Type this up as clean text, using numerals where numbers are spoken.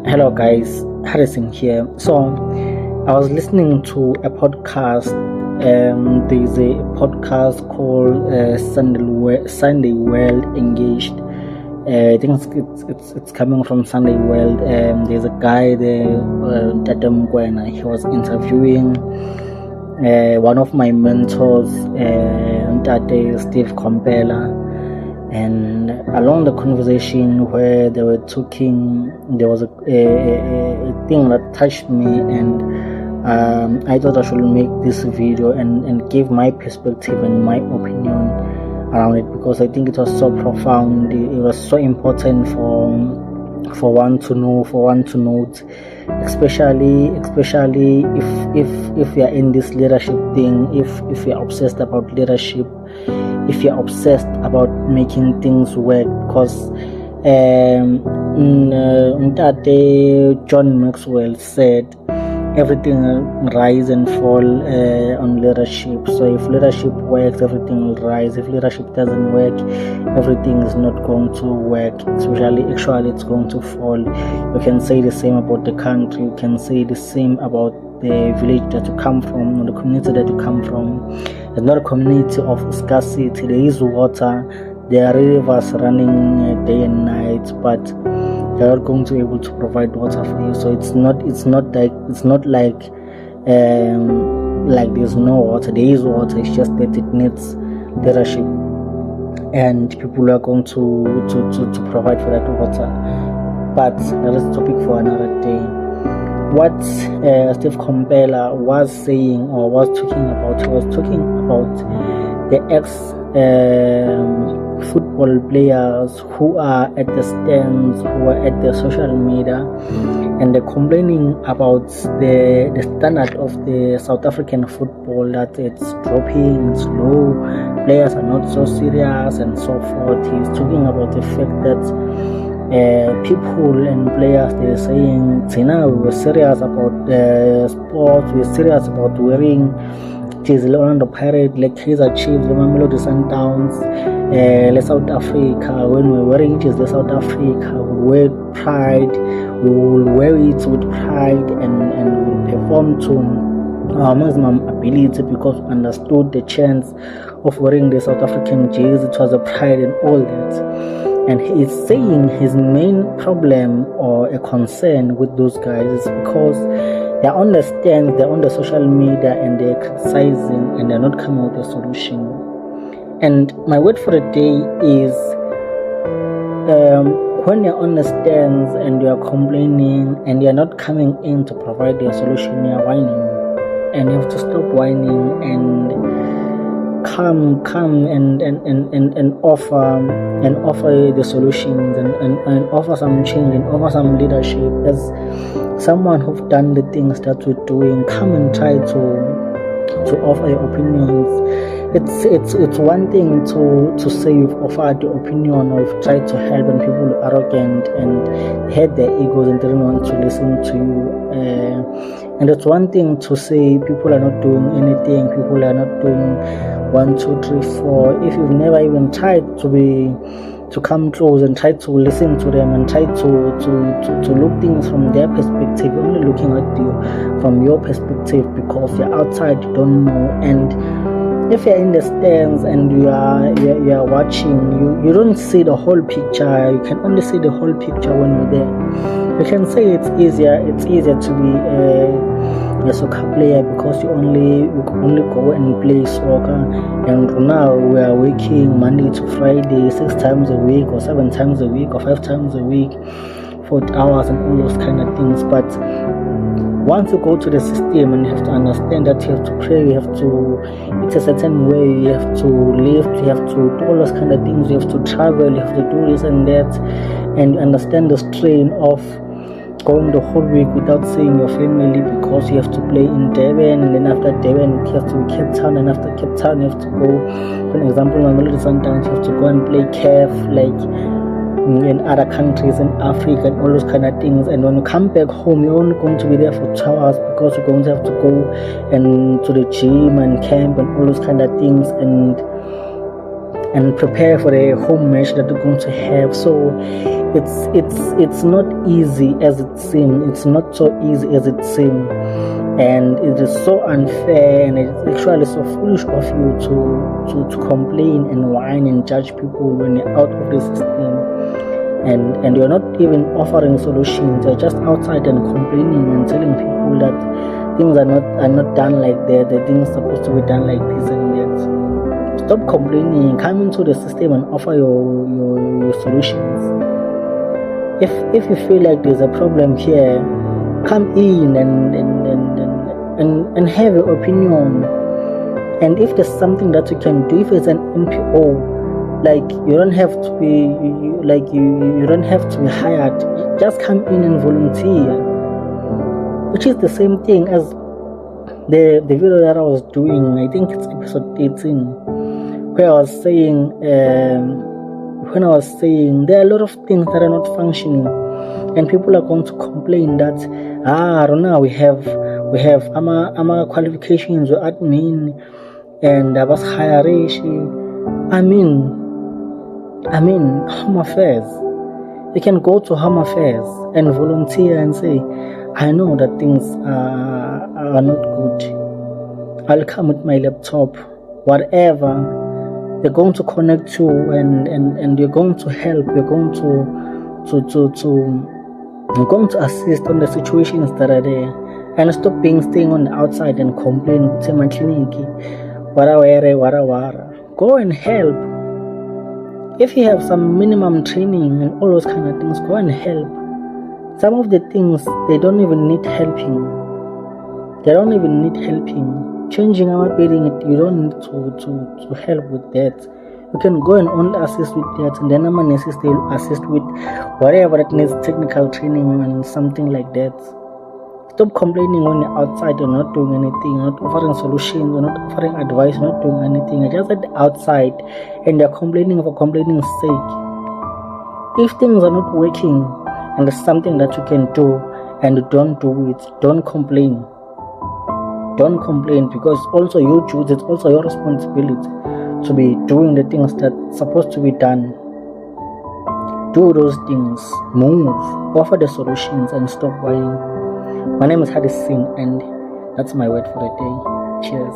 Hello, guys. Harrison here. So, I was listening to a podcast. There's a podcast called Sunday World Engaged. I think it's coming from Sunday World. There's a guy there, Tatum Gwena. He was interviewing one of my mentors, Tate Steve Compella. And along the conversation where they were talking, there was a thing that touched me, and I thought I should make this video and give my perspective and my opinion around it, because I think it was so profound. It was so important for one to know, for one to note, especially if you're in this leadership thing, if you're obsessed about leadership, if you're obsessed about making things work. Because John Maxwell said everything rise and fall on leadership. So if leadership works, everything will rise. If leadership doesn't work, everything is not going to work. Actually it's going to fall. You can say the same about the country. You can say the same about the village that you come from, or the community that you come from. It's not a community of scarcity. There is water, there are rivers running day and night, but they're not going to be able to provide water for you. So it's not like there's no water. There is water. It's just that it needs leadership, and people are going to provide for that water. But that is a topic for another day. What Steve Compella was saying, or was talking about, he was talking about the football players who are at the stands, who are at the social media, and they're complaining about the standard of the South African football, that it's dropping, it's low, players are not so serious, and so forth. He's talking about the fact that people and players, they're saying, Tina, we were serious about sports, we were serious about wearing jerseys, the Orlando Pirates, like Kaizer Chiefs, the Mamelodi Sundowns, South Africa. When we're wearing jerseys, South Africa, we wear pride, we will wear it with pride, and we'll perform to our maximum ability, because we understood the chance of wearing the South African jersey. It was a pride and all that. And he is saying his main problem or a concern with those guys is because they're on the stand, they're on the social media, and they're criticizing, and they're not coming with a solution. And my word for the day is, when you're on the stands and you're complaining and you're not coming in to provide a solution, you're whining. And you have to stop whining and come and offer the solutions, and offer some change, and offer some leadership. As someone who've done the things that we're doing, come and try to offer your opinions. It's one thing to say you've offered the opinion, or you've tried to help, and people are arrogant and had their egos and didn't want to listen to you. And it's one thing to say people are not doing anything, people are not doing 1, 2, 3, 4. If you've never even tried to come close and try to listen to them, and try to look things from their perspective, you're only looking at you from your perspective, because you're outside, you don't know. And if you're in the stands and you are watching, you don't see the whole picture. You can only see the whole picture when you're there. You can say it's easier to be a soccer player, because you can only go and play soccer. And now we are working Monday to Friday, 6 times a week, or 7 times a week, or 5 times a week, 40 hours, and all those kind of things. But once you go to the system, and you have to understand that you have to pray, you have to eat a certain way, you have to live, you have to do all those kind of things, you have to travel, you have to do this and that, and you understand the strain of going the whole week without seeing your family, because you have to play in Durban, and then after Durban you have to be Cape Town, and after Cape Town you have to go, for example, Mamelodi Sundowns, you have to go and play CAF, like in other countries in Africa, and all those kind of things. And when you come back home, you're only going to be there for 2 hours, because you're going to have to go and to the gym and camp and all those kind of things. And and prepare for the home match that you're going to have. So it's not easy as it seems. It's not so easy as it seems, and it is so unfair, and it's actually so foolish of you to complain and whine and judge people when you're out of the system, and you're not even offering solutions. You're just outside and complaining and telling people that things are not done like that. The things are supposed to be done like this and that. Stop complaining. Come into the system and offer your solutions. If you feel like there's a problem here, come in and have your opinion. And if there's something that you can do, if it's an NPO, like you don't have to be you don't have to be hired. Just come in and volunteer, which is the same thing as the video that I was doing. I think it's episode 18. Where I was saying, there are a lot of things that are not functioning, and people are going to complain that I don't know, we have our qualifications or admin and I was hiring. I mean Home Affairs. You can go to Home Affairs and volunteer and say, I know that things are not good. I'll come with my laptop, whatever. They're going to connect you and you're going to help. You're going to assist on the situations that are there, and stop staying on the outside and complain. Go and help. If you have some minimum training and all those kind of things, go and help. Some of the things, they don't even need helping. Changing our bedding, you don't need to help with that. You can go and only assist with that, and then our nurses, they will assist with whatever that needs technical training and something like that. Stop complaining when you're outside. You're not doing anything. You're not offering solutions. You're not offering advice. You're not doing anything. You're just at the outside and you're complaining for complaining's sake. If things are not working and there's something that you can do and you don't do it, don't complain. Don't complain, because also your duty, it's also your responsibility to be doing the things that's supposed to be done. Do those things, move, offer the solutions, and stop whining. My name is Hadis Singh, and that's my word for the day. Cheers.